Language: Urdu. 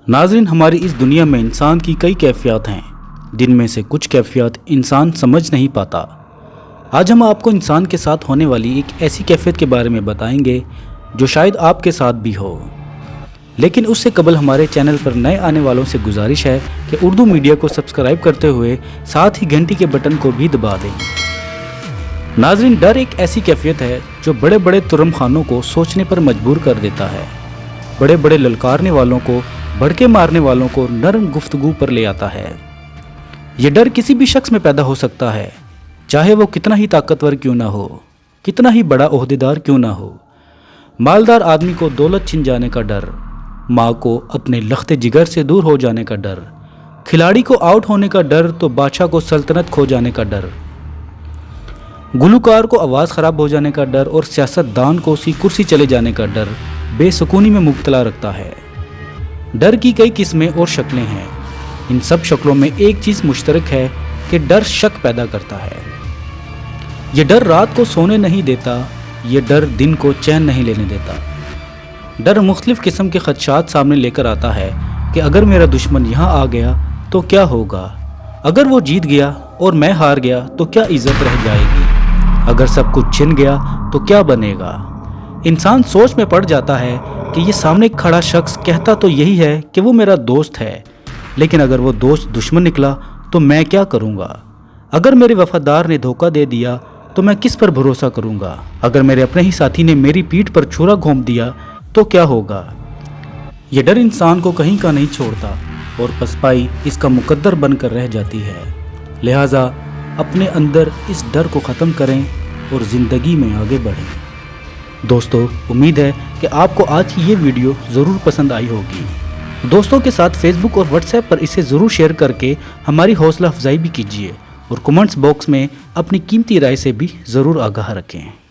ناظرین، ہماری اس دنیا میں انسان کی کئی کیفیات ہیں، جن میں سے کچھ کیفیات انسان سمجھ نہیں پاتا۔ آج ہم آپ کو انسان کے ساتھ ہونے والی ایک ایسی کیفیت کے بارے میں بتائیں گے جو شاید آپ کے ساتھ بھی ہو، لیکن اس سے قبل ہمارے چینل پر نئے آنے والوں سے گزارش ہے کہ اردو میڈیا کو سبسکرائب کرتے ہوئے ساتھ ہی گھنٹی کے بٹن کو بھی دبا دیں۔ ناظرین، ڈر ایک ایسی کیفیت ہے جو بڑے بڑے ترم خانوں کو سوچنے پر مجبور کر دیتا ہے، بڑے بڑے للکارنے والوں کو، بھڑکے مارنے والوں کو نرم گفتگو پر لے آتا ہے۔ یہ ڈر کسی بھی شخص میں پیدا ہو سکتا ہے، چاہے وہ کتنا ہی طاقتور کیوں نہ ہو، کتنا ہی بڑا عہدیدار کیوں نہ ہو۔ مالدار آدمی کو دولت چھن جانے کا ڈر، ماں کو اپنے لخت جگر سے دور ہو جانے کا ڈر، کھلاڑی کو آؤٹ ہونے کا ڈر تو بادشاہ کو سلطنت کھو جانے کا ڈر، گلوکار کو آواز خراب ہو جانے کا ڈر اور سیاست دان کو اس کی کرسی چلے جانے کا ڈر بے سکونی میں مبتلا رکھتا ہے۔ ڈر کی کئی قسمیں اور شکلیں ہیں، ان سب شکلوں میں ایک چیز مشترک ہے کہ ڈر شک پیدا کرتا ہے۔ یہ ڈر رات کو سونے نہیں دیتا، یہ ڈر دن کو چین نہیں لینے دیتا۔ ڈر مختلف قسم کے خدشات سامنے لے کر آتا ہے کہ اگر میرا دشمن یہاں آ گیا تو کیا ہوگا، اگر وہ جیت گیا اور میں ہار گیا تو کیا عزت رہ جائے گی، اگر سب کچھ چھن گیا تو کیا بنے گا۔ انسان سوچ میں پڑ جاتا ہے کہ یہ سامنے کھڑا شخص کہتا تو یہی ہے کہ وہ میرا دوست ہے، لیکن اگر وہ دوست دشمن نکلا تو میں کیا کروں گا، اگر میرے وفادار نے دھوکہ دے دیا تو میں کس پر بھروسہ کروں گا، اگر میرے اپنے ہی ساتھی نے میری پیٹھ پر چھرا گھونپ دیا تو کیا ہوگا۔ یہ ڈر انسان کو کہیں کا نہیں چھوڑتا اور پسپائی اس کا مقدر بن کر رہ جاتی ہے۔ لہٰذا اپنے اندر اس ڈر کو ختم کریں اور زندگی میں آگے بڑھیں۔ دوستو، امید ہے کہ آپ کو آج کی یہ ویڈیو ضرور پسند آئی ہوگی۔ دوستوں کے ساتھ فیس بک اور واٹس ایپ پر اسے ضرور شیئر کر کے ہماری حوصلہ افزائی بھی کیجیے اور کمنٹس باکس میں اپنی قیمتی رائے سے بھی ضرور آگاہ رکھیں۔